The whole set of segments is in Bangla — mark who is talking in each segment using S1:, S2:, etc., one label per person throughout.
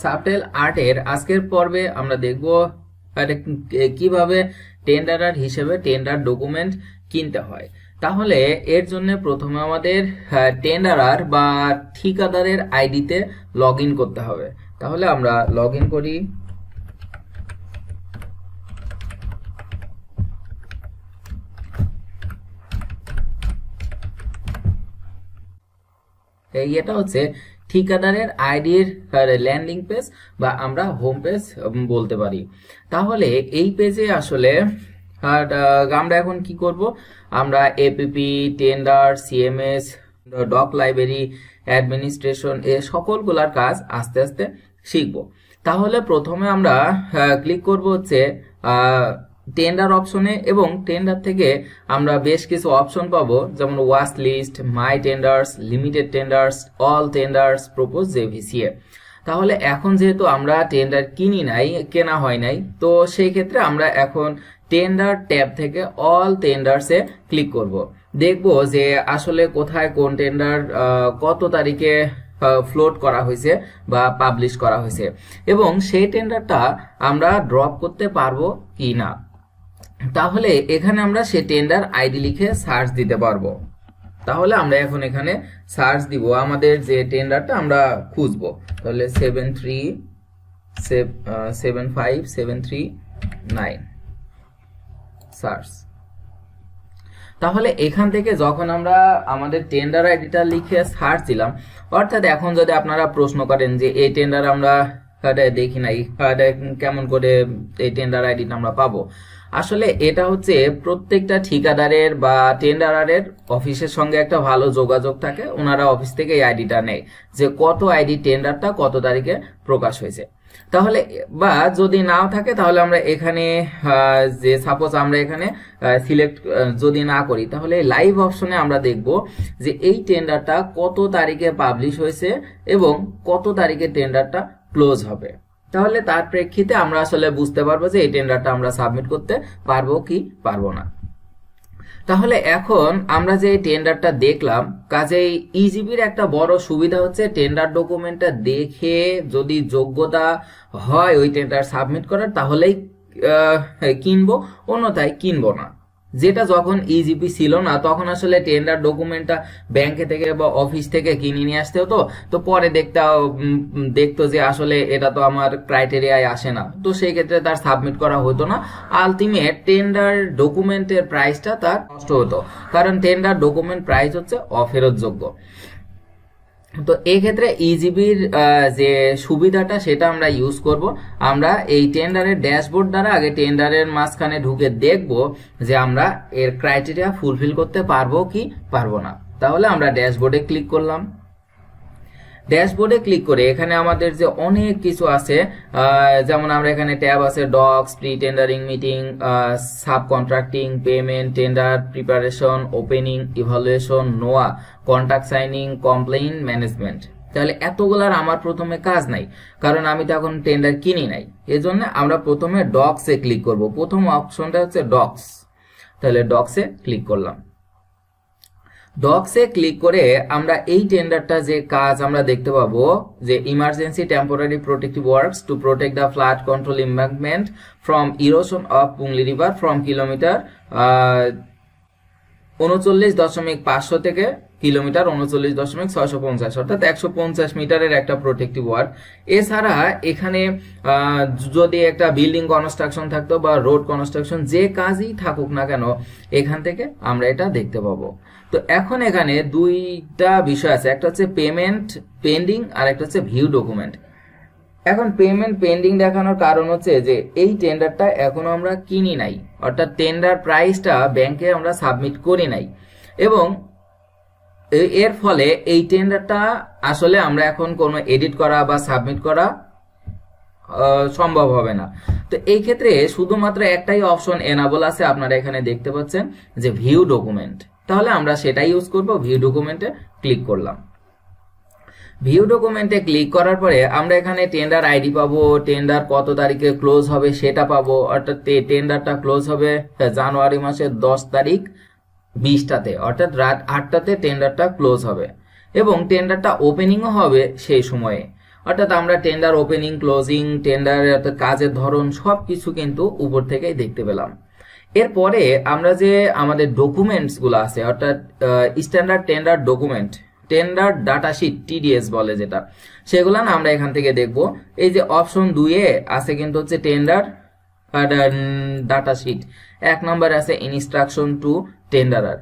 S1: সাবটেল আর্টের আজকের পর্বে আমরা দেখব কিভাবে টেন্ডারার হিসেবে টেন্ডার ডকুমেন্ট কিনতে হয়। তাহলে এর জন্য প্রথমে আমাদের টেন্ডারার বা ঠিকাদারের আইডিতে লগ ইন করতে হবে। তাহলে আমরা লগ ইন করি। এটা হচ্ছে ঠিকাদারের আইডির ল্যান্ডিং পেজ বা আমরা হোম পেজ বলতে পারি। তাহলে এই পেজে আসলে আমরা এখন কি করব, আমরা APP, tender, CMS, doc library, administration এ সকলগুলার কাজ আস্তে আস্তে শিখব। তাহলে প্রথমে আমরা ক্লিক করব হচ্ছে টেন্ডার অপশনে, এবং টেন্ডার থেকে আমরা বেশ কিছু অপশন পাবো, যেমন watch list, my tenders, limited tenders, all tenders, propose JVCA. তাহলে এখন যেহেতু আমরা টেন্ডার কেনা হয় নাই, তো সেই ক্ষেত্রে আমরা এখন টেন্ডার ট্যাব থেকে অল টেন্ডার্সে ক্লিক করব। দেখব যে আসলে কোথায় কোন টেন্ডার কত তারিখে ফ্লোট করা হয়েছে বা পাবলিশ করা হয়েছে, এবং সেই টেন্ডারটা আমরা ড্রপ করতে পারবো কি না। তাহলে এখানে আমরা সেই টেন্ডার আইডি লিখে সার্চ দিতে পারবো। তাহলে আমরা এখন এখানে সার্চ দিব আমাদের যে টেন্ডারটা আমরা খুঁজবো। তাহলে 7375739 সার্চ। তাহলে এখান থেকে যখন আমরা আমাদের টেন্ডার আইডিটা লিখে সার্চ দিলাম, অর্থাৎ এখন যদি আপনারা প্রশ্ন করেন যে এই টেন্ডার আমরা দেখি নাই, কেমন করে এই টেন্ডার আইডিটা আমরা পাবো, আসলে এটা হচ্ছে প্রত্যেকটা ঠিকাদারের বা টেন্ডারারের অফিসের সঙ্গে একটা ভালো যোগাযোগ থাকে। ওনারা অফিস থেকে এই আইডিটা নেয় যে কত আইডি টেন্ডারটা কত তারিখে প্রকাশ হয়েছে। তাহলে বা যদি নাও থাকে, তাহলে আমরা এখানে যে সাপোজ আমরা এখানে সিলেক্ট যদি না করি, তাহলে লাইভ অপশনে আমরা দেখব যে এই টেন্ডারটা কত তারিখে পাবলিশ হয়েছে এবং কত তারিখে টেন্ডারটা ক্লোজ হবে। তাহলে তার প্রেক্ষিতে আমরা আসলে বুঝতে পারবো যে এই টেন্ডারটা আমরা সাবমিট করতে পারবো কি পারবো না। তাহলে এখন আমরা যে টেন্ডারটা দেখলাম, কাজেই ইজিবির একটা বড় সুবিধা হচ্ছে টেন্ডার ডকুমেন্টটা দেখে যদি যোগ্যতা হয় ওই টেন্ডার সাবমিট করার, তাহলেই কিনবো, অন্যথায় কিনবো না। যেটা যখন ইজিপি ছিল না, তখন আসলে টেন্ডার ডকুমেন্টটা ব্যাংকে থেকে বা অফিস থেকে কিনে নিয়ে আসতে হতো। তো পরে দেখতো যে আসলে এটা তো আমার ক্রাইটেরিয়ায় আসে না, তো সেই ক্ষেত্রে তার সাবমিট করা হতো না। আলটিমেট টেন্ডার ডকুমেন্টের প্রাইসটা তার নষ্ট হতো, কারণ টেন্ডার ডকুমেন্ট প্রাইস হচ্ছে অফেরতযোগ্য। তো এই ক্ষেত্রে ইজিবির যে সুবিধাটা সেটা আমরা ইউজ করব। আমরা এই টেন্ডারের ড্যাশবোর্ড দ্বারা আগে টেন্ডারের মাঝখানে ঢুকে দেখব যে আমরা এর ক্রাইটেরিয়া ফুলফিল করতে পারবো কি পারবো না। তাহলে আমরা ড্যাশবোর্ডে ক্লিক করলাম। ড্যাশবোর্ডে ক্লিক করে এখানে আমাদের যে অনেক কিছু আছে, যেমন আমরা এখানে ট্যাব আছে Docs, pre tendering meeting, sub contracting, payment, tender preparation, opening, evaluation, নোয়া, কন্ট্রাক্ট সাইনিং, কমপ্লেইন ম্যানেজমেন্ট। তাহলে এতগুলার আমার প্রথমে কাজ নাই, কারণ আমি তো এখন টেন্ডার কিনি নাই। এজন্য আমরা প্রথমে ডকসে ক্লিক করব। প্রথম অপশনটা হচ্ছে ডকস। তাহলে ডকসে ক্লিক করলাম। ডকসে ক্লিক করে আমরা এই টেন্ডারটা যে কাজ আমরা দেখতে পাবো যে emergency temporary protective works to protect the flood control embankment from erosion of Pungli river from kilometre 39.500 থেকে কিলোমিটার 39.650, অর্থাৎ 150 মিটারের একটা প্রোটেক্টিভ ওয়ার্ক। এছাড়া এখানে যদি একটা বিল্ডিং কনস্ট্রাকশন থাকতো বা রোড কনস্ট্রাকশন, যে কাজই থাকুক না কেন, এখান থেকে আমরা এটা দেখতে পাবো। তো এখন এখানে দুইটা বিষয় আছে, একটা হচ্ছে পেমেন্ট পেন্ডিং আর একটা হচ্ছে ভিউ ডকুমেন্ট। এখন পেমেন্ট পেন্ডিং দেখানোর কারণ হচ্ছে যে এই টেন্ডারটা এখনো আমরা কিনি নাই, অর্থাৎ টেন্ডার প্রাইসটা ব্যাংকে আমরা সাবমিট করি নাই, এবং এর ফলে এই টেন্ডারটা আসলে আমরা এখন কোনো এডিট করা বা সাবমিট করা সম্ভব হবে না। তো এই ক্ষেত্রে শুধুমাত্র একটাই অপশন এনাবল আছে, আপনারা এখানে দেখতে পাচ্ছেন যে ভিউ ডকুমেন্ট। তাহলে আমরা সেটাই ইউজ করব। ভিউ ডকুমেন্টে ক্লিক করলাম। ভিউ ডকুমেন্টে ক্লিক করার পরে আমরা এখানে টেন্ডার আইডি পাবো, টেন্ডার কত তারিখে ক্লোজ হবে সেটা পাবো, অর্থাৎ টেন্ডারটা ক্লোজ হবে জানুয়ারি মাসের 10 তারিখ 20টাতে, অর্থাৎ রাত 8টাতে টেন্ডারটা ক্লোজ হবে, এবং টেন্ডারটা ওপেনিংও হবে সেই সময়ে, অর্থাৎ আমরা টেন্ডার ওপেনিং, ক্লোজিং, টেন্ডার কাজের ধরন সবকিছু কিন্তু উপর থেকেই দেখতে পেলাম। এরপরে আমরা যে আমাদের ডকুমেন্টস গুলো আছে, অর্থাৎ standard tender document, tender data sheet, TDS বলে যেটা, সেগুলো না আমরা এখান থেকে দেখব। এই যে অপশন 2 এ আছে কিন্তু হচ্ছে টেন্ডার ডাটা শিট, 1 নম্বরে আছে ইনস্ট্রাকশন টু টেন্ডারার।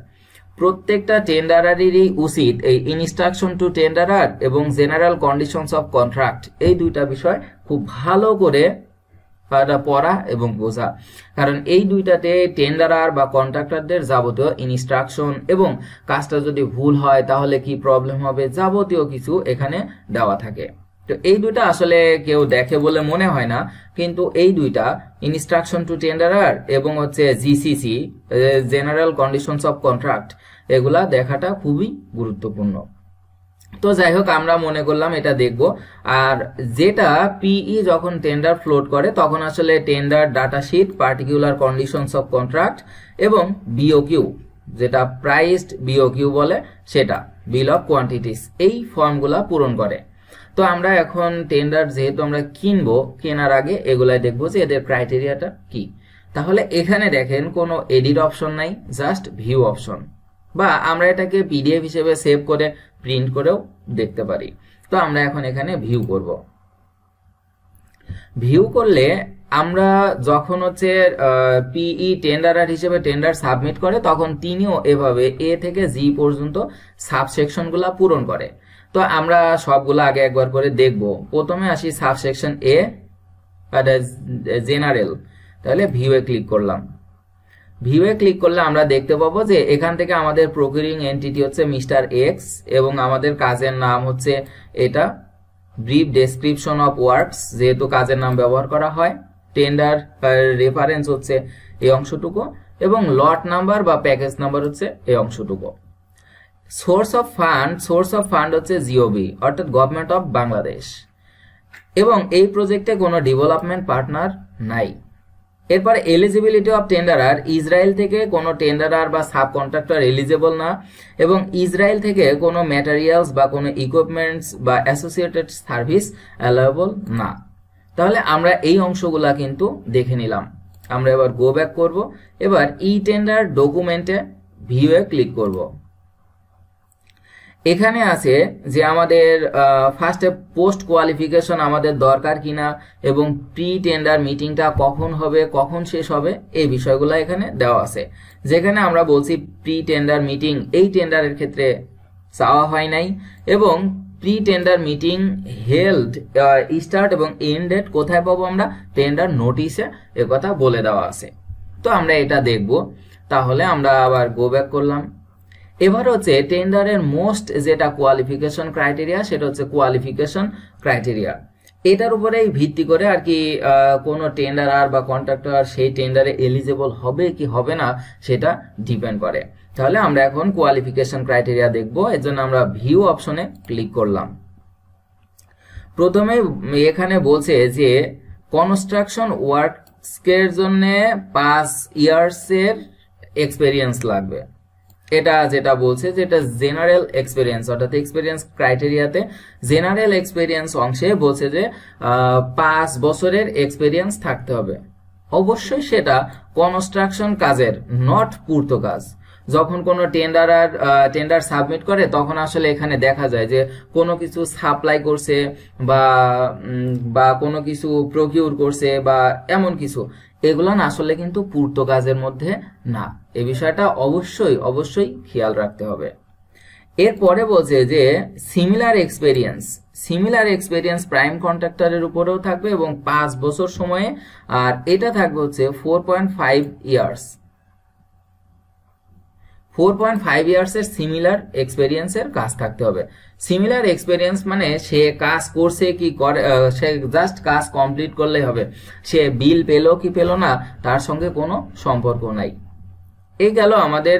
S1: প্রত্যেকটা টেন্ডারারেরই উচিত এই ইনস্ট্রাকশন টু টেন্ডারার এবং জেনারেল কন্ডিশনস অফ কন্ট্রাক্ট, এই দুইটা বিষয় খুব ভালো করে পড়া এবং বোঝা। কারণ এই দুইটাতে টেন্ডারার বা কন্ট্রাক্টরদের যাবতীয় ইনস্ট্রাকশন এবং কাজটা যদি ভুল হয় তাহলে কি প্রবলেম হবে, যাবতীয় কিছু এখানে দেওয়া থাকে। তো এই দুইটা আসলে কেউ দেখে বলে মনে হয় না, কিন্তু এই দুইটা ইনস্ট্রাকশন টু টেন্ডারার এবং হচ্ছে GCC, general conditions of contract, এগুলা দেখাটা খুবই গুরুত্বপূর্ণ। তো যাই হোক, আমরা মনে করলাম এটা দেখব। আর যেটা পিই যখন টেন্ডার ফ্লোট করে তখন আসলে tender data sheet, particular conditions of contract এবং বিওকিউ, যেটা প্রাইসড বিওকিউ বলে, সেটা বিল অফ কোয়ান্টিটিস, এই ফর্মগুলা পূরণ করে। তো আমরা এখন টেন্ডার যেহেতু আমরা কিনবো, কেনার আগে এগুলাই দেখবো যে এদের ক্রাইটেরিয়াটা কি। তাহলে এখানে দেখেন কোনো এডিট অপশন নাই, জাস্ট ভিউ অপশন, বা আমরা এটাকে পিডিএফ হিসেবে সেভ করে প্রিন্ট করেও দেখতে পারি। তো আমরা এখন এখানে ভিউ করব। ভিউ করলে আমরা যখন হচ্ছে পিই টেন্ডারার হিসেবে টেন্ডার সাবমিট করে তখন তিনিও এভাবে এ থেকে জি পর্যন্ত সাবসেকশনগুলা পূরণ করে। তো আমরা সবগুলো আগে একবার করে দেখব। প্রথমে আসি সাবসেকশন এ, জেনারেল। তাহলে ভিউ এ ক্লিক করলাম। ভিউ এ ক্লিক করলে আমরা দেখতে পাবো যে এখান থেকে আমাদের প্রকিউরিং এন্টিটি হচ্ছে মিস্টার এক্স এবং আমাদের কাজের নাম হচ্ছে এটা, ব্রিফ ডেসক্রিপশন অফ ওয়ার্কস, যেহেতু কাজের নাম ব্যবহার করা হয়। টেন্ডার রেফারেন্স হচ্ছে এই অংশটুকু এবং লট নাম্বার বা প্যাকেজ নাম্বার হচ্ছে এই অংশটুকু। সোর্স অফ ফান্ড হচ্ছে জিওবি, অর্থাৎ গভর্নমেন্ট অফ বাংলাদেশ, এবং এই প্রজেক্টে কোনো ডেভেলপমেন্ট পার্টনার নাই। এরপরে এলিজিবিলিটি অফ টেন্ডারার, ইসরায়েল থেকে কোনো টেন্ডারার বা সাব কন্ট্রাক্টর এলিজিবল না এবং ইসরায়েল থেকে কোনো ম্যাটেরিয়ালস বা কোনো ইকুইপমেন্টস বা অ্যাসোসিয়েটেড সার্ভিস অ্যালাউয়েবল না। তাহলে আমরা এই অংশগুলা কিন্তু দেখে নিলাম। আমরা এবার গো ব্যাক করব। এবার ই টেন্ডার ডকুমেন্টে ভিউ এ ক্লিক করব। এখানে আছে যে আমাদের ফার্স্টে পোস্ট কোয়ালিফিকেশন আমাদের দরকার কিনা এবং প্রি টেন্ডার মিটিংটা কখন হবে, কখন শেষ হবে, এই বিষয়গুলো এখানে দেওয়া আছে। যেখানে আমরা বলছি প্রি টেন্ডার মিটিং এই টেন্ডারের ক্ষেত্রে চাওয়া হয় নাই এবং pre tender meeting held start এবং এন্ড ডেট কোথায় পাবো আমরা, টেন্ডার নোটিশে একথা বলে দেওয়া আছে। তো আমরা এটা দেখব। তাহলে আমরা আবার গো ব্যাক করলাম। এবার হচ্ছে টেন্ডারের মোস্ট যেটা কোয়ালিফিকেশন ক্রাইটেরিয়া, সেটা হচ্ছে কোয়ালিফিকেশন ক্রাইটেরিয়া। এটার উপরেই ভিত্তি করে আর কি কোনো টেন্ডারার বা কন্ট্রাক্টর সেই টেন্ডারে এলিজিবল হবে কি হবে না সেটা ডিপেন্ড করে। তাহলে আমরা এখন কোয়ালিফিকেশন ক্রাইটেরিয়া দেখব। এর জন্য আমরা ভিউ অপশনে ক্লিক করলাম। প্রথমে এখানে বলছে যে কনস্ট্রাকশন ওয়ার্কসের জন্য 5 ইয়ার্সের এক্সপেরিয়েন্স লাগবে। এটা যেটা বলছে যেটা জেনারেল এক্সপেরিয়েন্স, অর্থাৎ এক্সপেরিয়েন্স ক্রাইটেরিয়াতে জেনারেল এক্সপেরিয়েন্স অংশে বলছে যে 5 বছরের এক্সপেরিয়েন্স থাকতে হবে। অবশ্যই সেটা কনস্ট্রাকশন কাজের, নট পূর্ত কাজ। যখন কোনো টেন্ডার সাবমিট করে তখন আসলে এখানে দেখা যায় যে কোনো কিছু সাপ্লাই করছে বা কোনো কিছু প্রকিউর করছে বা এমন কিছু, এগুলো না আসলে কিন্তু পূর্ত কাজের মধ্যে না। এই বিষয়টা অবশ্যই খেয়াল রাখতে হবে। এরপরে বলছে যে সিমিলার এক্সপেরিয়েন্স প্রাইম কন্ট্রাক্টরের উপরেও থাকবে এবং 5 বছর সময়ে, আর এটা থাকবে হচ্ছে 4.5 ইয়ার্স। 4.5 ইয়ার্সের সিমিলার এক্সপেরিয়েন্সের কাজ থাকতে হবে। সিমিলার এক্সপেরিয়েন্স মানে সে কাজ করছে কি করে, সে জাস্ট কাজ কমপ্লিট করলেই হবে, সে বিল পেলো কি পেলো না তার সঙ্গে কোনো সম্পর্ক নাই। এই গেল আমাদের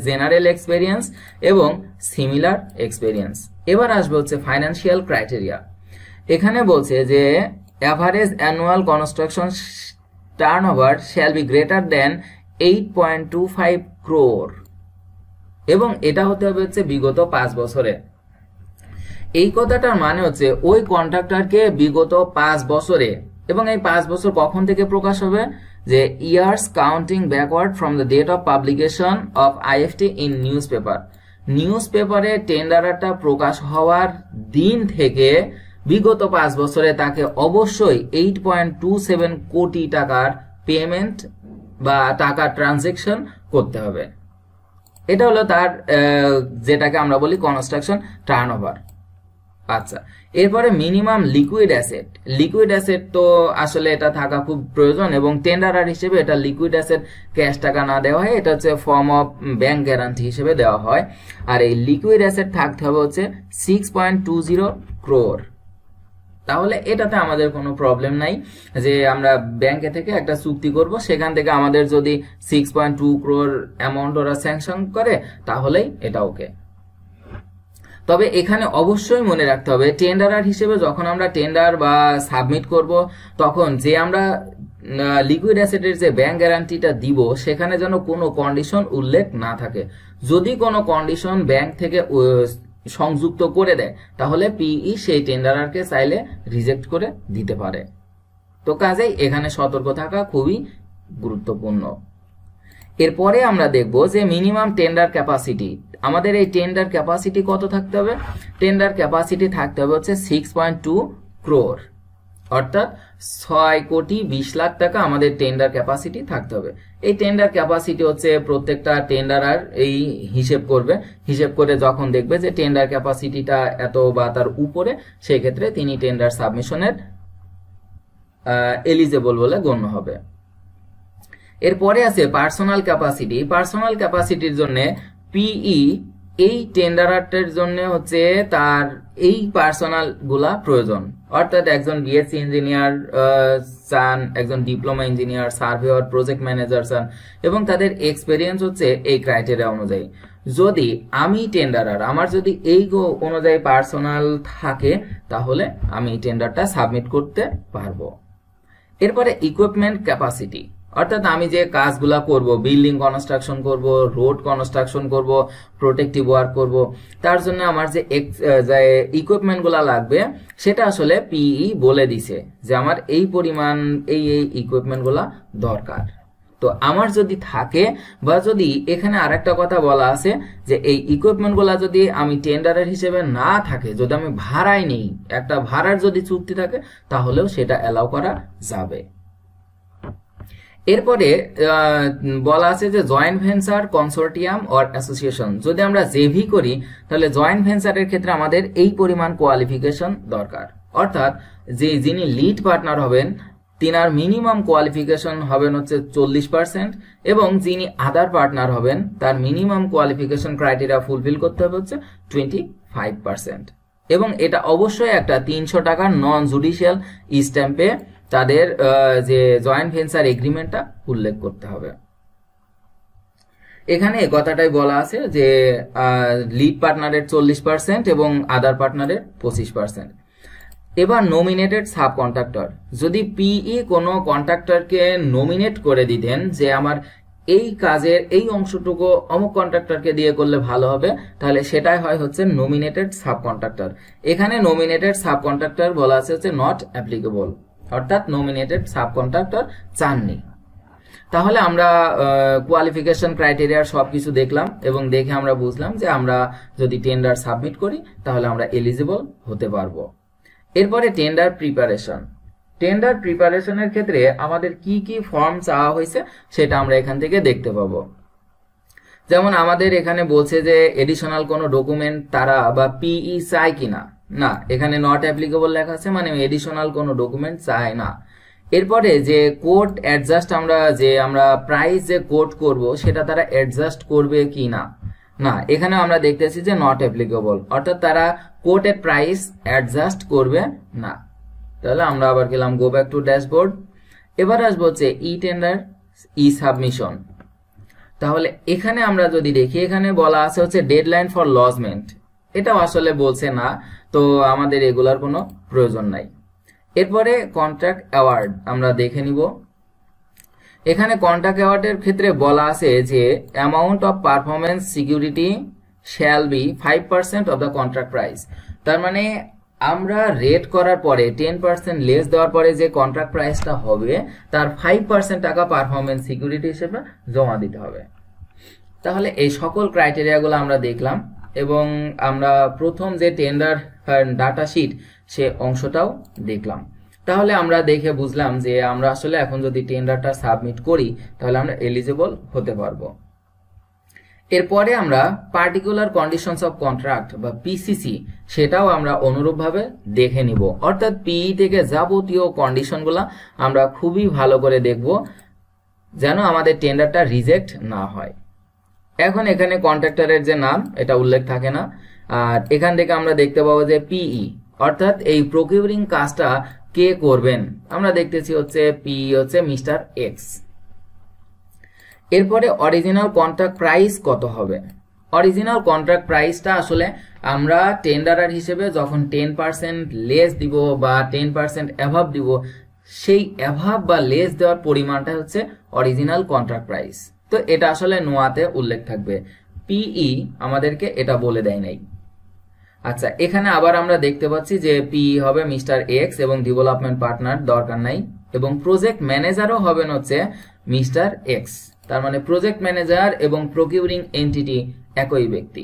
S1: জেনারেল এক্সপেরিয়েন্স এবং সিমিলার এক্সপেরিয়েন্স। এবার আসবে হচ্ছে ফাইন্যান্সিয়াল ক্রাইটেরিয়া। এখানে বলছে যে average annual construction turnover shall be greater than 8.25 crore এবং এটা হতে হবে হচ্ছে বিগত 5 বছরে। এই কথাটার মানে হচ্ছে ওই কন্ট্রাক্টরকে বিগত 5 বছরে, এবং এই 5 বছর কখন থেকে প্রকাশ হবে, যে years counting backward from the date of publication of IFT in news paper. News পেপারে টেন্ডারটা প্রকাশ হওয়ার দিন থেকে বিগত 5 বছরে তাকে অবশ্যই 8.27 কোটি টাকার পেমেন্ট বা টাকা ট্রানজেকশন করতে হবে। এটা হলো তার যেটাকে আমরা বলি কনস্ট্রাকশন টার্নওভার। আচ্ছা, এরপরে minimum liquid asset. Liquid asset তো আসলে এটা থাকা খুব প্রয়োজন, এবং টেন্ডারার হিসেবে এটা লিকুইড অ্যাসেট ক্যাশ টাকা না দেওয়া হয়, এটা হচ্ছে ফর্ম অফ ব্যাংক গ্যারান্টি হিসেবে দেওয়া হয়। আর এই লিকুইড অ্যাসেট থাকতে হবে হচ্ছে 6.20 crore। তাহলে এটাতে আমাদের কোনো প্রবলেম নাই যে আমরা ব্যাংকে থেকে একটা চুক্তি করব, সেখান থেকে আমাদের যদি 6.2 crore অ্যামাউন্ট ওরা স্যাংশন করে তাহলেই এটা ওকে। তবে এখানে অবশ্যই মনে রাখতে হবে টেন্ডারার হিসেবে যখন আমরা টেন্ডার বা সাবমিট করব তখন যে আমরা লিকুইড অ্যাসেটের যে ব্যাংক গ্যারান্টিটা দিব সেখানে যেন কোনো কন্ডিশন উল্লেখ না থাকে। যদি কোনো কন্ডিশন ব্যাংক থেকে সংযুক্ত করে দেয় তাহলে পিই সেই টেন্ডারারকে চাইলে রিজেক্ট করে দিতে পারে। তো কাজেই এখানে সতর্ক থাকা খুবই গুরুত্বপূর্ণ। এরপরে আমরা দেখব যে মিনিমাম টেন্ডার ক্যাপাসিটি। আমাদের এই টেন্ডার ক্যাপাসিটি কত থাকতে হবে? টেন্ডার ক্যাপাসিটি থাকতে হবে হচ্ছে 6.2 crore, অর্থাৎ 6,20,00,000 টাকা আমাদের টেন্ডার ক্যাপাসিটি থাকতে হবে। এই টেন্ডার ক্যাপাসিটি হচ্ছে প্রত্যেকটা টেন্ডারার এই হিসেব করবে, হিসেব করে যখন দেখবে যে টেন্ডার ক্যাপাসিটিটা এত বা তার উপরে, সেই ক্ষেত্রে তিনি টেন্ডার সাবমিশনের এলিজেবল বলে গণ্য হবে। এরপরে আছে পার্সোনাল ক্যাপাসিটি। পার্সোনাল ক্যাপাসিটির জন্য পিই এই টেন্ডারারটার জন্য হচ্ছে তার এই পার্সোনাল গুলা প্রয়োজন, অর্থাৎ একজন বিএসসি ইঞ্জিনিয়ার চান, একজন diploma engineer, surveyor, project manager চান, এবং তাদের এক্সপেরিয়েন্স হচ্ছে এই ক্রাইটেরিয়া অনুযায়ী। যদি আমি টেন্ডারার, আমার যদি এই অনুযায়ী পার্সোনাল থাকে তাহলে আমি টেন্ডারটা সাবমিট করতে পারবো। এরপরে ইকুইপমেন্ট ক্যাপাসিটি, অর্থাৎ আমি যে কাজগুলা করব, বিল্ডিং কনস্ট্রাকশন করব, রোড কনস্ট্রাকশন করব, প্রোটেক্টিভ ওয়ার্ক করব, তার জন্য আমার যে ইকুইপমেন্ট গুলা লাগবে সেটা আসলে পিই বলে দিছে যে আমার এই পরিমাণ এই ইকুইপমেন্ট গুলা দরকার। তো আমার যদি থাকে, বা যদি এখানে আরেকটা কথা বলা আছে যে এই ইকুইপমেন্ট গুলা যদি আমি টেন্ডারের হিসেবে না থাকে, যদি আমি ভাড়ায় নেই, একটা ভাড়ার যদি চুক্তি থাকে তাহলেও সেটা অ্যালাউ করা যাবে। এরপরে বলা আছে যে joint venture, consortium or association. যদি আমরা জেভি করি তাহলে জয়েন্ট ভেঞ্চারের ক্ষেত্রে আমাদের এই পরিমাণ কোয়ালিফিকেশন দরকার, অর্থাৎ যিনি লিড পার্টনার হবেন তিনার মিনিমাম কোয়ালিফিকেশন হবেন হচ্ছে 40%, এবং যিনি আদার পার্টনার হবেন তার মিনিমাম কোয়ালিফিকেশন ক্রাইটেরিয়া ফুলফিল করতে হবে হচ্ছে 25%, এবং এটা অবশ্যই একটা 300 টাকার নন জুডিশিয়াল স্ট্যাম্পে তাদের যে জয়েন্ট ভেঞ্চার এগ্রিমেন্টটা উল্লেখ করতে হবে। এখানে এই কথাটাই বলা আছে যে লিড পার্টনারের 40% এবং আদার পার্টনারের 25%। এবার নমিনেটেড সাব কন্ট্রাক্টর। যদি পিই কোনো কন্ট্রাক্টরকে নমিনেট করে দিতেন যে আমার এই কাজের এই অংশটুকু অমুক কন্ট্রাক্টরকে দিয়ে করলে ভালো হবে, তাহলে সেটাই হয় হচ্ছে নমিনেটেড সাব কন্ট্রাক্টর। এখানে নমিনেটেড সাব কন্ট্রাক্টর বলা আছে হচ্ছে নট অ্যাপ্লিকেবল, অর্থাৎ নমিনেটেড সাব কন্ট্রাক্টর চাননি। তাহলে আমরা কোয়ালিফিকেশন ক্রাইটেরিয়ার সবকিছু দেখলাম, এবং দেখে আমরা বুঝলাম যে আমরা যদি টেন্ডার সাবমিট করি তাহলে আমরা এলিজিবল হতে পারবো। এরপরে টেন্ডার প্রিপারেশন। টেন্ডার প্রিপারেশনের ক্ষেত্রে আমাদের কি কি ফর্ম চাওয়া হয়েছে সেটা আমরা এখান থেকে দেখতে পাবো। যেমন আমাদের এখানে বলছে যে এডিশনাল কোনো ডকুমেন্ট তারা বা পিই চায় কিনা, না, এখানে নট অ্যাপ্লিকেবল লেখা আছে, মানে এডিশনাল কোনো ডকুমেন্ট চায় না। এরপরে যে কোট অ্যাডজাস্ট, আমরা প্রাইস যে কোট করব সেটা তারা অ্যাডজাস্ট করবে কি না, না, এখানে আমরা দেখতেছি যে নট অ্যাপ্লিকেবল, অর্থাৎ তারা কোটের প্রাইস অ্যাডজাস্ট করবে না। তাহলে আমরা আবার গেলাম গো ব্যাক টু ড্যাশবোর্ড। এবার আসবো হচ্ছে ই টেন্ডার, ই সাবমিশন। তাহলে এখানে আমরা যদি দেখি, এখানে বলা আছে হচ্ছে ডেডলাইন ফর লজমেন্ট, এটাও আসলে বলছে না, তো আমাদের এগুলার কোনো প্রয়োজন নাই। এরপরে কন্ট্রাক্ট অ্যাওয়ার্ড আমরা দেখে নিব। এখানে কন্ট্রাক্ট অ্যাওয়ার্ডের ক্ষেত্রে বলা আছে যে amount of performance security shall be 5% of the contract price. তার মানে আমরা রেট করার পরে 10% লেস দেওয়ার পরে যে কন্ট্রাক্ট প্রাইসটা হবে তার 5% টাকা পারফরমেন্স সিকিউরিটি হিসেবে জমা দিতে হবে। তাহলে এই সকল ক্রাইটেরিয়াগুলো আমরা দেখলাম এবং আমরা প্রথম যে টেন্ডার ডাটা শিট সে অংশটাও দেখলাম। তাহলে আমরা দেখে বুঝলাম যে আমরা আসলে এখন যদি টেন্ডারটা সাবমিট করি তাহলে আমরা এলিজিবল হতে পারবো। এরপরে আমরা পার্টিকুলার কন্ডিশনস অফ কন্ট্রাক্ট বা পিসিসি সেটাও আমরা অনুরূপভাবে দেখে নিব, অর্থাৎ পিই থেকে যাবতীয় কন্ডিশনগুলো আমরা খুবই ভালো করে দেখব যেন আমাদের টেন্ডারটা রিজেক্ট না হয়। এখন এখানে কন্ট্রাক্টরের যে নাম এটা উল্লেখ থাকে না, আর এখান থেকে আমরা দেখতে পাবো যে পিই অর্থাৎ এই প্রকিউরিং কাজটা কে করবেন, আমরা দেখতেছি হচ্ছে পিই হচ্ছে মিস্টার এক্স। এরপরে অরিজিনাল কন্ট্রাক্ট প্রাইস কত হবে। অরিজিনাল কন্ট্রাক্ট প্রাইসটা আসলে আমরা টেন্ডারার হিসেবে যখন 10% লেস দিব বা 10% অ্যাভাব দিব, সেই অ্যাভাব বা লেস দেওয়ার পরিমাণটা হচ্ছে অরিজিনাল কন্ট্রাক্ট প্রাইস। তো এটা আসলে নোয়াতে উল্লেখ থাকবে, পিই আমাদেরকে এটা বলে দেয় নাই। আচ্ছা, এখানে আবার আমরা দেখতে পাচ্ছি যে পিই হবে মিস্টার এক্স এবং ডেভেলপমেন্ট পার্টনার দরকার নাই, এবং প্রজেক্ট ম্যানেজারও হবেন হচ্ছে মিস্টার এক্স। তার মানে প্রজেক্ট ম্যানেজার এবং প্রকিউরিং এন্টিটি একই ব্যক্তি।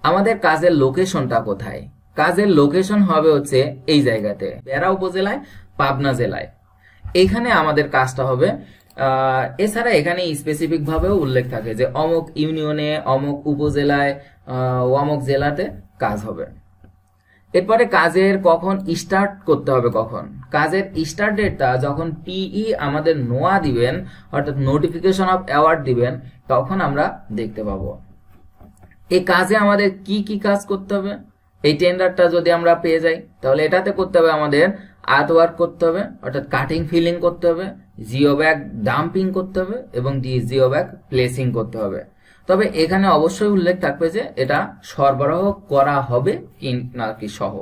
S1: আমাদের কাজের লোকেশনটা কোথায়? কাজের লোকেশন হবে হচ্ছে এই জায়গাতে, বেড়া উপজেলায়, পাবনা জেলায়। এখানে আমাদের কাজটা হবে। এছাড়া এখানে স্পেসিফিক ভাবেও উল্লেখ থাকে যে অমুক ইউনিয়নে, অমুক উপজেলায়, অমুক জেলাতে কাজ হবে। এরপরে কাজের কখন স্টার্ট করতে হবে, কখন কাজের স্টার্ট ডেটটা যখন পিই আমাদের নোয়া দিবেন অর্থাৎ নোটিফিকেশন অফ অ্যাওয়ার্ড দিবেন তখন আমরা দেখতে পাবো। এই কাজে আমাদের কি কি কাজ করতে হবে। এই টেন্ডারটা যদি আমরা পেয়ে যাই তাহলে এটাতে করতে হবে আমাদের আর্ট ওয়ার্ক করতে হবে অর্থাৎ কাটিং ফিলিং করতে হবে, জিও ব্যাগ ডাম্পিং করতে হবে এবং জিও ব্যাগ প্লেসিং করতে হবে। তবে এখানে অবশ্যই উল্লেখ থাকবে যে এটা সরবরাহ করা হবে কি নাকি সহ।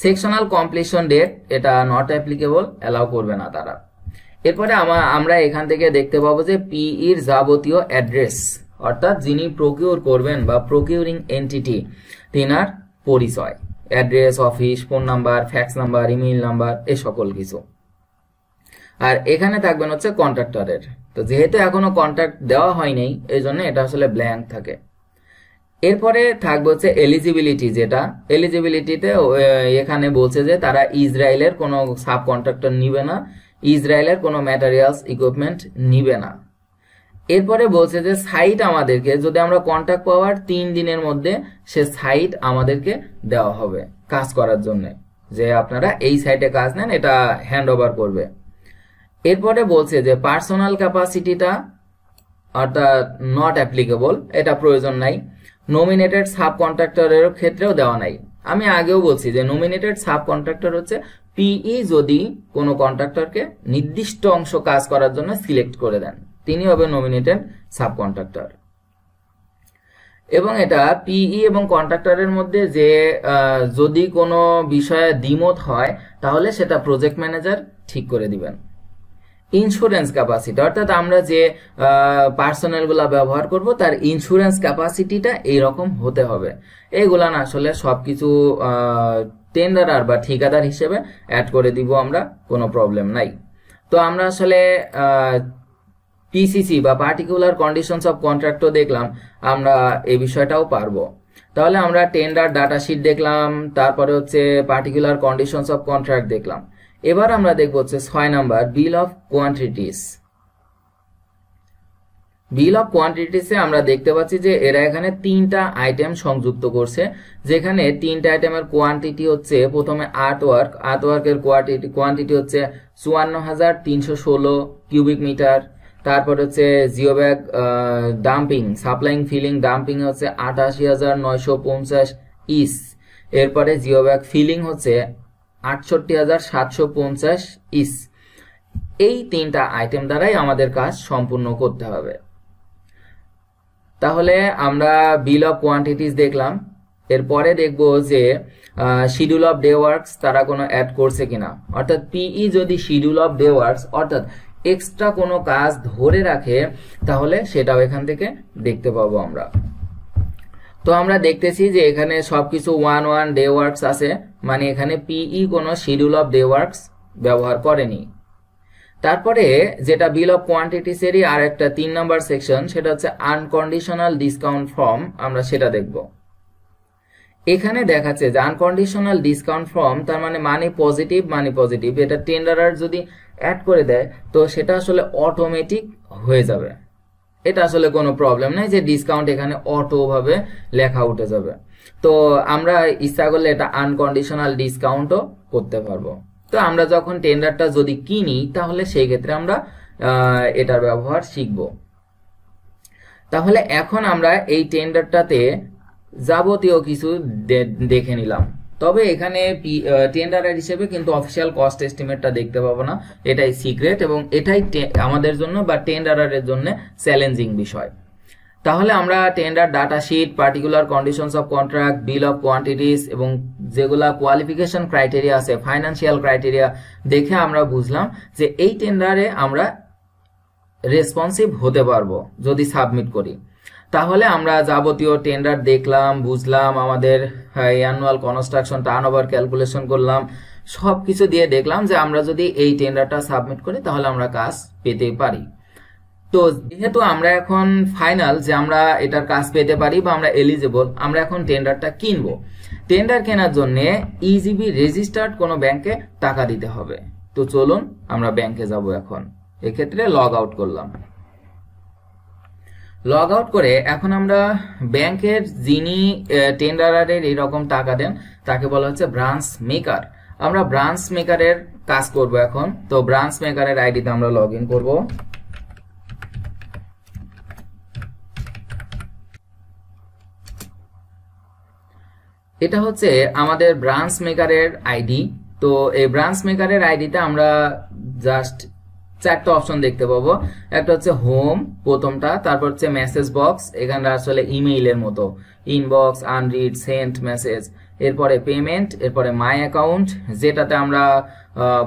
S1: সেকশনাল কমপ্লিশন ডেট এটা নট অ্যাপ্লিকেবল, অ্যালাউ করবে না তারা। এরপরে আমরা এখান থেকে দেখতে পাবো যে পিইর যাবতীয় অ্যাড্রেস অর্থাৎ যিনি প্রকিউর করবেন বা প্রকিউরিং এন্টিটি তিনার পরিচয়, address, office, phone number, fax number, email number, এই সকল কিছু। আর এখানে থাকবেন হচ্ছে কন্ট্রাক্টরের। তো যেহেতু এখনো কন্ট্রাক্ট দেওয়া হয়নি এই জন্য এটা আসলে ব্ল্যাঙ্ক থাকে। এরপরে থাকবে হচ্ছে এলিজিবিলিটি, যেটা এলিজিবিলিটিতে এখানে বলছে যে তারা ইসরায়েলের কোনো সাব কন্ট্রাক্টর নিবে না, ইসরায়েলের কোনো ম্যাটেরিয়ালস ইকুইপমেন্ট নিবে না। এরপরে বলছে যে সাইট আমাদেরকে যদি আমরা কন্ট্রাক্ট পাওয়ার 3 দিনের মধ্যে সে সাইট আমাদেরকে দেওয়া হবে কাজ করার জন্য, যে আপনারা এই সাইটে কাজ নেন, এটা হ্যান্ড ওভার করবে। এরপরে বলছে যে পার্সোনাল ক্যাপাসিটিটা অর্থাৎ নট অ্যাপ্লিকেবল, এটা প্রয়োজন নাই। নমিনেটেড সাব কন্ট্রাক্টরের ক্ষেত্রেও দেওয়া নাই। আমি আগেও বলছি যে নমিনেটেড সাব কন্ট্রাক্টর হচ্ছে পিই যদি কোনো কন্ট্রাক্টরকে নির্দিষ্ট অংশ কাজ করার জন্য সিলেক্ট করে দেন তিনি হবে নমিনেটেড সাব কন্ট্রাক্টর। এবং এটা পিই এবং কন্ট্রাক্টরের মধ্যে যে যদি কোনো বিষয়ে দ্বিমত হয় তাহলে সেটা প্রজেক্ট ম্যানেজার ঠিক করে দিবেন। ইন্স্যুরেন্স ক্যাপাসিটি অর্থাৎ আমরা যে পার্সোনেলগুলা ব্যবহার করব তার ইন্স্যুরেন্স ক্যাপাসিটিটা এইরকম হতে হবে। এইগুলা না আসলে সবকিছু টেন্ডারার বা ঠিকাদার হিসেবে অ্যাড করে দিব আমরা, কোনো প্রবলেম নাই। তো আমরা আসলে পিসিসি বা পার্টিকুলার কন্ডিশনস অফ কন্ট্রাক্টও দেখলাম, আমরা এই বিষয়টাও পারবো। তাহলে আমরা টেন্ডার ডাটা শিট দেখলাম, তারপরে হচ্ছে পার্টিকুলার কন্ডিশনস অফ কন্ট্রাক্ট দেখলাম। এবার আমরা দেখব হচ্ছে 6 number bill of quantities. Bill of কোয়ান্টিটিসে আমরা দেখতে পাচ্ছি যে এরা এখানে 3টা আইটেম সংযুক্ত করছে, যেখানে 3টা আইটেমের কোয়ান্টিটি হচ্ছে প্রথমে আর্টওয়ার্কের কোয়ান্টিটি হচ্ছে 54,316 কিউবিক মিটার। তারপর হচ্ছে geo bag dumping supplying filling dumping হচ্ছে 88,950 ইস। এরপরে জিও ব্যাগ ফিলিং হচ্ছে 68,750 ইস। এই 3টা আইটেম দ্বারাই আমাদের কাজ সম্পূর্ণ করতে হবে। তাহলে আমরা বিল অফ কোয়ান্টিটিস দেখলাম। এরপরে দেখব যে শিডিউল অফ ডে ওয়ার্কস তারা কোনো অ্যাড করছে কিনা, অর্থাৎ পিই যদি শিডিউল অফ ডে ওয়ার্কস অর্থাৎ এক্সট্রা কোনো কাজ ধরে রাখে তাহলে সেটাও এখান থেকে দেখতে পাবো আমরা। তো আমরা দেখতেছি যে এখানে সবকিছু 1 ডে ওয়ার্কস আছে, মানে এখানে পিই কোনো শিডিউল অফ ডে ওয়ার্কস ব্যবহার করেনি। তারপরে যেটা বিল অফ কোয়ান্টিটিস এরই আর একটা 3 নম্বর সেকশন, সেটা হচ্ছে আনকন্ডিশনাল ডিসকাউন্ট ফর্ম, আমরা সেটা দেখব। এখানে দেখাচ্ছে যে আনকন্ডিশনাল ডিসকাউন্ট ফর্ম, তার মানে পজিটিভ, এটা টেন্ডারার যদি অ্যাড করে দেয় তো সেটা আসলে অটোমেটিক হয়ে যাবে, এটা আসলে কোনো প্রবলেম নাই যে ডিসকাউন্ট এখানে অটো ভাবে লেখা উঠে যাবে। তো আমরা ইচ্ছা করলে এটা আনকন্ডিশনাল ডিসকাউন্টও করতে পারবো। তো আমরা যখন টেন্ডারটা যদি কিনি তাহলে সেই ক্ষেত্রে আমরা এটার ব্যবহার শিখব। তাহলে এখন আমরা এই টেন্ডারটাতে যাবতীয় কিছু দেখে নিলাম। তবে এখানে টেন্ডারার হিসেবে কিন্তু অফিসিয়াল কস্ট এস্টিমেটটা দেখতে পাবো না, এটাই সিক্রেট এবং এটাই আমাদের জন্য বা টেন্ডারারের জন্য চ্যালেঞ্জিং বিষয়। তাহলে আমরা tender data sheet, particular conditions of contract, bill of quantities এবং যেগুলা কোয়ালিফিকেশন ক্রাইটেরিয়া আছে, ফাইন্যান্সিয়াল ক্রাইটেরিয়া দেখে আমরা বুঝলাম যে এই টেন্ডারে আমরা রেসপন্সিভ হতে পারবো যদি সাবমিট করি। তাহলে আমরা যাবতীয় টেন্ডার দেখলাম, বুঝলাম, আমাদের অ্যানুয়াল কনস্ট্রাকশন টার্নওভার ক্যালকুলেশন করলাম, সবকিছু দিয়ে দেখলাম যে আমরা যদি এই টেন্ডারটা সাবমিট করি তাহলে আমরা কাজ পেতে পারি। তো যেহেতু আমরা এখন ফাইনাল যে আমরা এটার কাজ পেতে পারি বা আমরা এলিজিবল, আমরা এখন টেন্ডারটা কিনবো। টেন্ডার কেনার জন্য ইজিবি রেজিস্টার্ড কোনো ব্যাংকে টাকা দিতে হবে। তো চলুন আমরা ব্যাংকে যাব এখন। এক্ষেত্রে লগ আউট করলাম। লগ আউট করে এখন আমরা ব্যাংকের যিনি টেন্ডারারের এইরকম টাকা দেন তাকে বলা হচ্ছে ব্রাঞ্চ মেকার। আমরা ব্রাঞ্চ মেকারের কাজ করব এখন। তো ব্রাঞ্চ মেকারের আইডিতে আমরা লগ ইন করবো। এটা হচ্ছে আমাদের ব্রাঞ্চ মেকারের আইডি। তো এই ব্রাঞ্চ মেকারের আইডিতে আমরা জাস্ট 4টা অপশন দেখতে পাবো। একটা হচ্ছে হোম প্রথমটা, তারপর হচ্ছে মেসেজ বক্স, এখানে আসলে ইমেইলের মতো ইনবক্স, আনরিড, সেন্ট মেসেজ, এরপরে পেমেন্ট, এরপরে মাই অ্যাকাউন্ট যেটাতে আমরা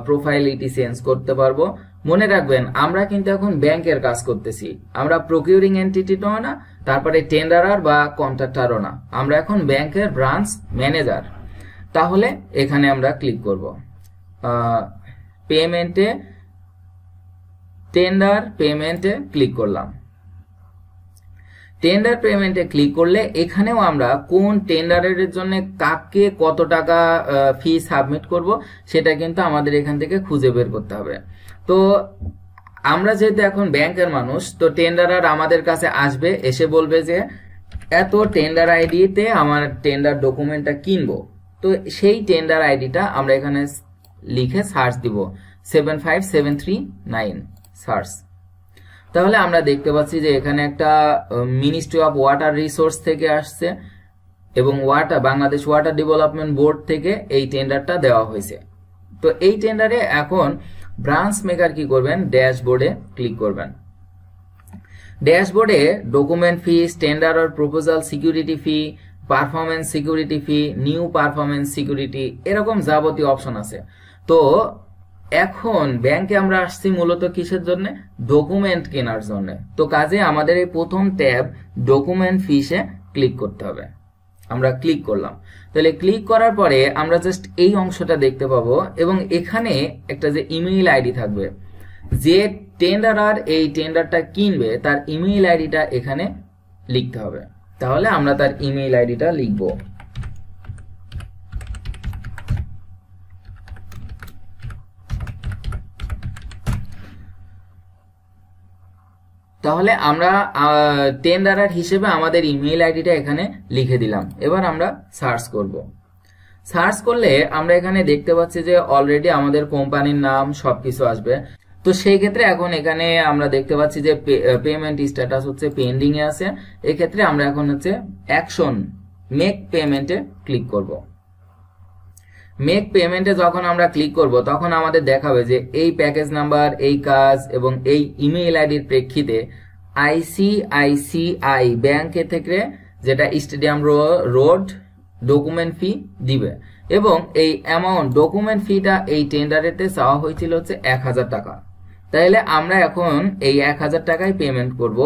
S1: প্রোফাইল ইটি চেঞ্জ করতে পারবো। মনে রাখবেন আমরা কিন্তু এখন ব্যাংকের কাজ করতেছি, আমরা প্রকিউরিং এন্টিটিও না, তারপরে টেন্ডারার বা কন্ট্রাক্টরও না, আমরা এখন ব্যাংকের ব্রাঞ্চ ম্যানেজার। তাহলে এখানে আমরা ক্লিক করব পেমেন্টে, টেন্ডার পেমেন্টে ক্লিক করলাম। টেন্ডার পেমেন্টে ক্লিক করলে এখানেও আমরা কোন টেন্ডারের জন্য কাকে কত টাকা ফি সাবমিট করব সেটা কিন্তু আমাদের এখান থেকে খুঁজে বের করতে হবে। তো আমরা যেহেতু এখন ব্যাংকের মানুষ, তো টেন্ডারার আমাদের কাছে আসবে, এসে বলবে যে এত টেন্ডার আইডিতে আমার টেন্ডার ডকুমেন্টটা কিনবো। তো সেই টেন্ডার আইডিটা আমরা এখানে লিখে সার্চ দিব 75739 সার্চ। তাহলে আমরা দেখতে পাচ্ছি যে এখানে একটা মিনিস্ট্রি অফ ওয়াটার রিসোর্স থেকে আসছে এবং বাংলাদেশ ওয়াটার ডেভেলপমেন্ট বোর্ড থেকে এই টেন্ডারটা দেওয়া হয়েছে। তো এই টেন্ডারে এখন ব্রাঞ্চ মেকার কি করবেন, ড্যাশবোর্ডে ক্লিক করবেন। ড্যাশবোর্ডে document fees, tender or proposal security fee, performance security fee, new performance security, এরকম যাবতীয় অপশন আছে। তো এখন ব্যাংকে আমরা আসছি মূলত কিসের জন্য, ডকুমেন্ট কেনার জন্য। তো কাজে আমাদের এই প্রথম ট্যাব ডকুমেন্ট ফিসে ক্লিক করতে হবে। আমরা ক্লিক করলাম। তাহলে ক্লিক করার পরে আমরা জাস্ট এই অংশটা দেখতে পাবো এবং এখানে একটা যে ইমেইল আইডি থাকবে, যে টেন্ডারার এই টেন্ডারটা কিনবে তার ইমেইল আইডিটা এখানে লিখতে হবে। তাহলে আমরা তার ইমেইল আইডিটা লিখব। তাহলে আমরা টেন্ডারার হিসেবে আমাদের ইমেইল আইডিটা এখানে লিখে দিলাম। এবার আমরা সার্চ করব। সার্চ করলে আমরা এখানে দেখতে পাচ্ছি যে অলরেডি আমাদের কোম্পানির নাম সবকিছু আসবে। তো সেই ক্ষেত্রে এখন এখানে আমরা দেখতে পাচ্ছি যে পেমেন্ট স্ট্যাটাস হচ্ছে পেন্ডিং এ আছে। এক্ষেত্রে আমরা এখন হচ্ছে অ্যাকশন মেক পেমেন্টে ক্লিক করব। মেক পেমেন্টে যখন আমরা ক্লিক করব তখন আমাদের দেখাবে যে এই প্যাকেজ নাম্বার, এই কাজ এবং এই ইমেইল আইডির প্রেক্ষিতে আইসিআইসিআই ব্যাংকে থেকে যেটা স্টেডিয়াম রোড ডকুমেন্ট ফি দিবে এবং এই অ্যামাউন্ট ডকুমেন্ট ফিটা এই টেন্ডারেতে চাওয়া হয়েছিল হচ্ছে 1000 টাকা। তাহলে আমরা এখন এই 1000 টাকায় পেমেন্ট করব।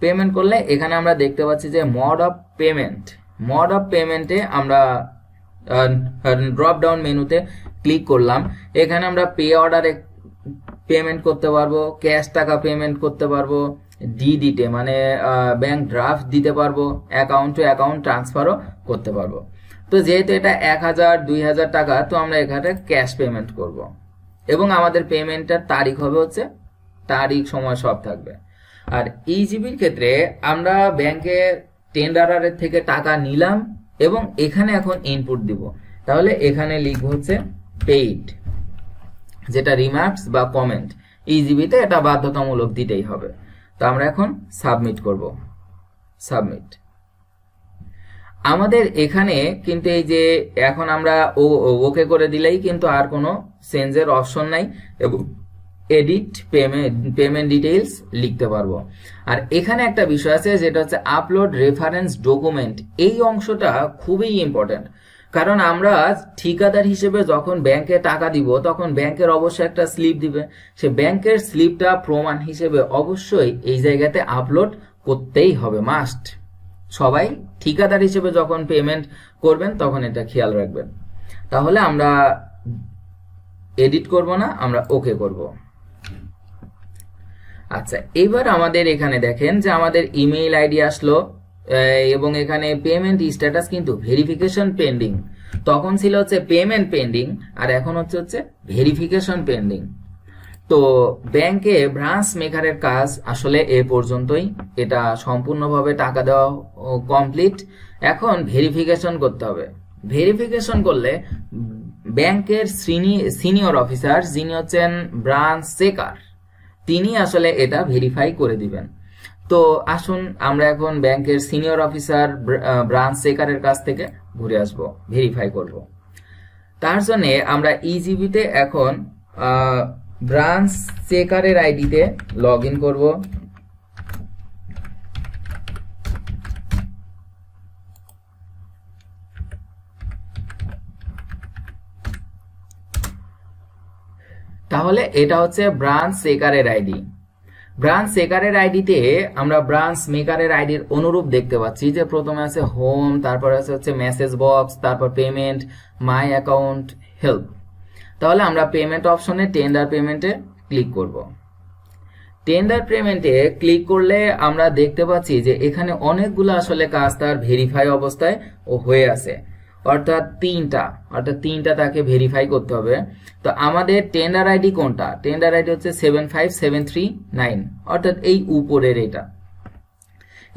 S1: পেমেন্ট করলে এখানে আমরা দেখতে পাচ্ছি যে mode of payment, mode of পেমেন্টে আমরা ড্রপ ডাউন মেনুতে ক্লিক করলাম। এখানে আমরা পে অর্ডারে পেমেন্ট করতে পারবো, ক্যাশ টাকা পেমেন্ট করতে পারবো, ডিডিতে মানে ব্যাংক ড্রাফট দিতে পারবো, অ্যাকাউন্ট টু অ্যাকাউন্ট ট্রান্সফারও করতে পারবো। তো যেহেতু এটা 1000 2000 টাকা, তো আমরা এখানে ক্যাশ পেমেন্ট করব এবং আমাদের পেমেন্টের তারিখ হবে হচ্ছে তারিখ সময় সব থাকবে। আর ইজিবির ক্ষেত্রে আমরা ব্যাংকে টেন্ডারের থেকে টাকা নিলাম এবং এখানে এখন ইনপুট দিব। তাহলে এখানে লিখব হচ্ছে পেইড, যেটা রিমার্কস বা কমেন্ট। ইজিবিতে এটা বাধ্যতামূলক দিতেই হবে। তো আমরা এখন সাবমিট করব, সাবমিট। আমাদের এখানে কিন্তু এই যে এখন আমরা ওকে করে দিলেই কিন্তু আর কোনো চেঞ্জের অপশন নাই এবং এডিট পেমেন্ট ডিটেইলস লিখতে পারবো। আর এখানে একটা বিষয় আছে যেটা হচ্ছে আপলোড রেফারেন্স ডকুমেন্ট। এই অংশটা খুবই ইম্পর্টেন্ট, কারণ আমরা ঠিকাদার হিসেবে যখন ব্যাংকে টাকা দিব তখন ব্যাংকের অবশ্যই একটা স্লিপ দিবে। সে ব্যাংকের স্লিপটা প্রমাণ হিসেবে অবশ্যই এই জায়গাতে আপলোড করতেই হবে, মাস্ট। সবাই ঠিকাদার হিসেবে যখন পেমেন্ট করবেন তখন এটা খেয়াল রাখবেন। তাহলে আমরা এডিট করব না, আমরা ওকে করব। আচ্ছা, এবার আমাদের এখানে দেখেন যে আমাদের ইমেইল আইডি আসলো এবং এখানে পেমেন্ট স্ট্যাটাস কিন্তু ভেরিফিকেশন পেন্ডিং। তখন ছিল হচ্ছে পেমেন্ট পেন্ডিং আর এখন হচ্ছে ভেরিফিকেশন পেন্ডিং। তো ব্যাংকে ব্রাঞ্চ মেকারের কাজ আসলে এ পর্যন্তই। এটা সম্পূর্ণভাবে টাকা দেওয়া কমপ্লিট। এখন ভেরিফিকেশন করতে হবে। ভেরিফিকেশন করলে ব্যাংকের সিনিয়র অফিসার যিনি হচ্ছেন ব্রাঞ্চ চেকার, তিনি আসলে এটা ভেরিফাই করে দিবেন। তো আসুন আমরা এখন ব্যাংকের সিনিয়র অফিসার ব্রাঞ্চ চেকারের কাছ থেকে ঘুরে আসব, ভেরিফাই করব। তার জন্য আমরা ইজিবিতে এখন ব্রাঞ্চ চেকারের আইডিতে লগ ইন করবো। তাহলে এটা হচ্ছে ব্রাঞ্চ চেকারের আইডি। ব্রাঞ্চ চেকারের আইডিতে আমরা ব্রাঞ্চ মেকারের আইডির অনুরূপ দেখতে পাচ্ছি যে প্রথমে আছে হোম, তারপরে হচ্ছে মেসেজ বক্স, তারপর পেমেন্ট, মাই অ্যাকাউন্ট, হেল্প। তাহলে আমরা পেমেন্ট অপশনে টেন্ডার পেমেন্টে ক্লিক করব। টেন্ডার পেমেন্টে ক্লিক করলে আমরা দেখতে পাচ্ছি যে এখানে অনেকগুলো আসলে কাজ তার ভেরিফাই অবস্থায় হয়ে আছে, অর্থাৎ তিনটা তাকে ভেরিফাই করতে হবে। তো আমাদের টেন্ডার আইডি কোনটা? টেন্ডার আইডি হচ্ছে 75739, অর্থাৎ এই উপরের এটা।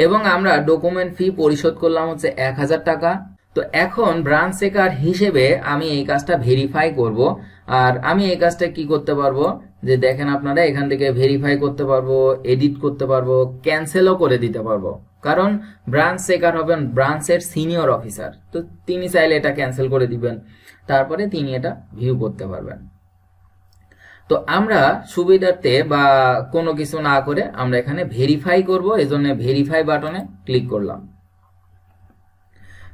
S1: এবং আমরা ডকুমেন্ট ফি পরিশোধ করলাম হচ্ছে 1000 টাকা। তো এখন ব্রাঞ্চ চেকার হিসেবে আমি এই কাজটা ভেরিফাই করব। আর আমি এই কাজটা কি করতে পারবো যে দেখেন আপনারা এখান থেকে ভেরিফাই করতে পারবো, এডিট করতে পারবো, ক্যান্সেলও করে দিতে পারবো। কারণ ব্রাঞ্চ চেকার হবেন ব্রাঞ্চের সিনিয়র অফিসার, তো তিনি চাইলে এটা ক্যান্সেল করে দিবেন, তারপরে তিনি এটা ভিউ করতে পারবেন। তো আমরা সুবিধার্থে বা কোনো কিছু না করে আমরা এখানে ভেরিফাই করব, এজন্য ভেরিফাই বাটনে ক্লিক করলাম।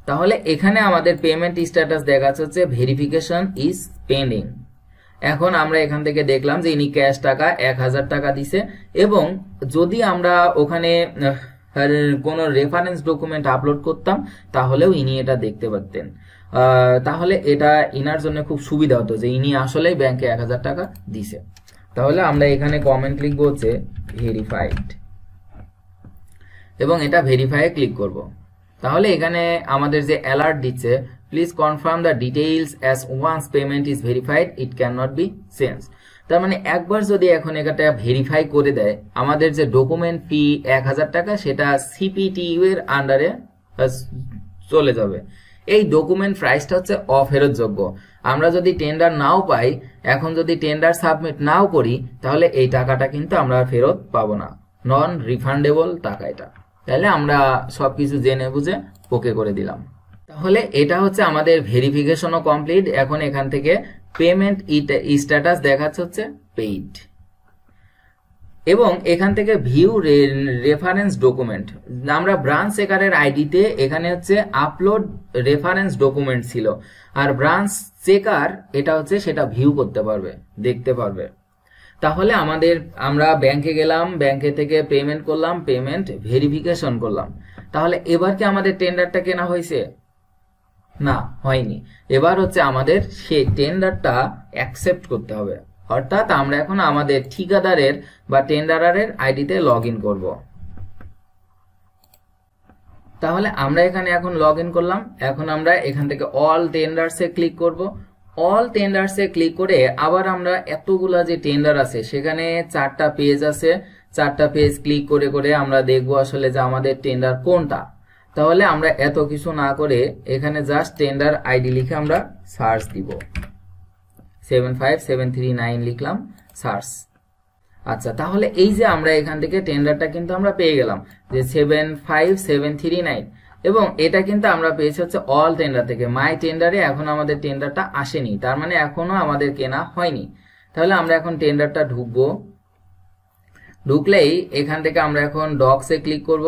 S1: তাহলে এখানে আমাদের পেমেন্ট স্ট্যাটাস দেখাচ্ছে হচ্ছে ভেরিফিকেশন ইজ পেন্ডিং। এখন আমরা এখান থেকে দেখলাম যে ইনি ক্যাশ টাকা 1000 টাকা দিছে এবং যদি আমরা ওখানে কোনো রেফারেন্স ডকুমেন্ট আপলোড করতাম তাহলেও ইনি এটা দেখতে পারতেন। তাহলে এটা ইনার জন্য খুব সুবিধা হতো যে ইনি আসলেই ব্যাংকে 1000 টাকা দিছে। তাহলে আমরা এখানে কমেন্ট লিখবো হচ্ছে ভেরিফাইড এবং এটা ভেরিফাই ক্লিক করব। তাহলে এখানে আমাদের যে অ্যালার্ট দিচ্ছে, please confirm the details as once payment is verified it can not be change. তার মানে একবার যদি এখন এটা ভেরিফাই করে দেয়, আমাদের যে ডকুমেন্ট ফি 1000 টাকা সেটা সিপিটিইউ এর আন্ডারে চলে যাবে। এই ডকুমেন্ট প্রাইসটা হচ্ছে অফেরতযোগ্য। আমরা যদি টেন্ডার নাও পাই, এখন যদি টেন্ডার সাবমিট নাও করি, তাহলে এই টাকাটা কিন্তু আমরা ফেরত পাবো না, নন রিফান্ডেবল টাকা এটা। তাহলে আমরা সবকিছু জেনে বুঝে ওকে করে দিলাম। তাহলে এটা হচ্ছে আমাদের ভেরিফিকেশনও কমপ্লিট। এখন এখান থেকে পেমেন্ট স্ট্যাটাস দেখাচ্ছে হচ্ছে পেইড এবং এখান থেকে ভিউ রেফারেন্স ডকুমেন্ট। আমরা ব্রাঞ্চ চেকারের আইডিতে এখানে হচ্ছে আপলোড রেফারেন্স ডকুমেন্ট ছিল, আর ব্রাঞ্চ চেকার এটা হচ্ছে সেটা ভিউ করতে পারবে, দেখতে পারবে। তাহলে আমরা ব্যাংকে গেলাম, ব্যাংকে থেকে পেমেন্ট করলাম, পেমেন্ট ভেরিফিকেশন করলাম। তাহলে এবার কি আমাদের টেন্ডারটা কেনা হয়েছে? না, হয়নি। এবার হচ্ছে আমাদের সেই টেন্ডারটা অ্যাকসেপ্ট করতে হবে, অর্থাৎ আমরা এখন আমাদের ঠিকাদারের বা টেন্ডারারের আইডিতে লগ ইন করবো। তাহলে আমরা এখানে এখন লগ ইন করলাম। এখন আমরা এখান থেকে অল টেন্ডারসে ক্লিক করব। অল টেন্ডারসে ক্লিক করে আবার আমরা এতগুলা যে টেন্ডার আছে সেখানে 4টা পেজ আছে, 4টা পেজ ক্লিক করে করে আমরা দেখবো আসলে যে আমাদের টেন্ডার কোনটা। তাহলে আমরা এত কিছু না করে এখানে জাস্ট টেন্ডার আইডি লিখে আমরা সার্চ দিব, 75739 লিখলাম, সার্চ। আচ্ছা, তাহলে এই যে আমরা এখান থেকে টেন্ডারটা কিন্তু আমরা পেয়ে গেলাম যে 75739, এবং এটা কিন্তু আমরা পেয়েছি হচ্ছে অল টেন্ডার থেকে। মাই টেন্ডারে এখন আমাদের টেন্ডারটা আসেনি, তার মানে এখনো আমাদের কেনা হয়নি। তাহলে আমরা এখন টেন্ডারটা ঢুকবো। ঢুকলেই এখান থেকে আমরা এখন ডকসে ক্লিক করব।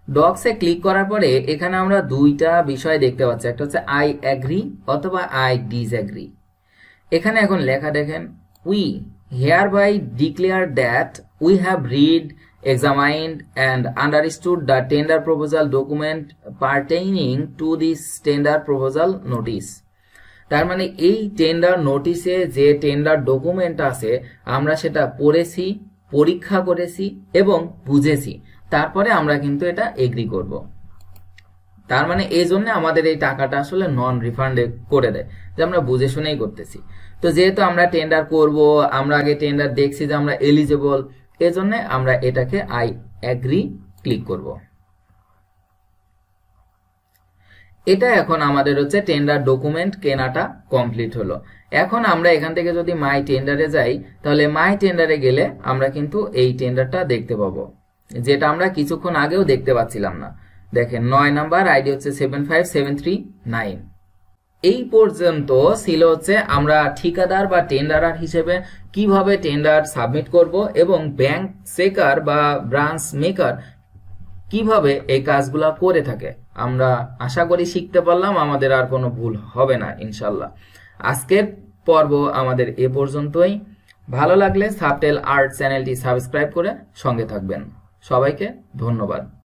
S1: ডকসে ক্লিক করার পরে এখানে আমরা দুইটা বিষয় দেখতে পাচ্ছি, একটা হচ্ছে আই অ্যাগ্রি অথবা আই ডিসঅ্যাগ্রি। এখানে এখন লেখা দেখেন, we hereby declare that we have read, examined and understood the tender proposal document pertaining to this tender proposal notice. তার মানে এই টেন্ডার নোটিসে যে টেন্ডার ডকুমেন্ট আছে আমরা সেটা পড়েছি, পরীক্ষা করেছি এবং বুঝেছি, তারপরে আমরা কিন্তু এটা এগ্রি করব। তার মানে এই জন্য আমাদের এই টাকাটা আসলে নন রিফান্ড করে দেয়, যে আমরা বুঝে শুনেই করতেছি। তো যেহেতু আমরা টেন্ডার করব, আমরা আগে টেন্ডার দেখছি যে আমরা এলিজিবল, এজন্য আমরা এটাকে আই অ্যাগ্রি ক্লিক করব। এটা এখন আমাদের হচ্ছে টেন্ডার ডকুমেন্ট কেনাটা কমপ্লিট হলো। এখন আমরা এখান থেকে যদি মাই টেন্ডারে যাই, তাহলে মাই টেন্ডারে গেলে আমরা কিন্তু এই টেন্ডারটা দেখতে পাবো, যেটা আমরা কিছুক্ষণ আগেও দেখতে পাচ্ছিলাম না। দেখেন 9 নাম্বার, আইডি হচ্ছে 75739। এই পর্যন্ত ছিল হচ্ছে আমরা ঠিকাদার বা টেন্ডারার হিসেবে কিভাবে টেন্ডার সাবমিট করব এবং ব্যাংক চেকার বা ব্রাঞ্চ মেকার কিভাবে এই কাজগুলা করে থাকে। আমরা আশা করি শিখতে পারলাম, আমাদের আর কোনো ভুল হবে না ইনশাল্লাহ। আজকের পর্ব আমাদের এ পর্যন্তই। ভালো লাগলে সাবটেল আর্ট চ্যানেলটি সাবস্ক্রাইব করে সঙ্গে থাকবেন। সবাইকে ধন্যবাদ।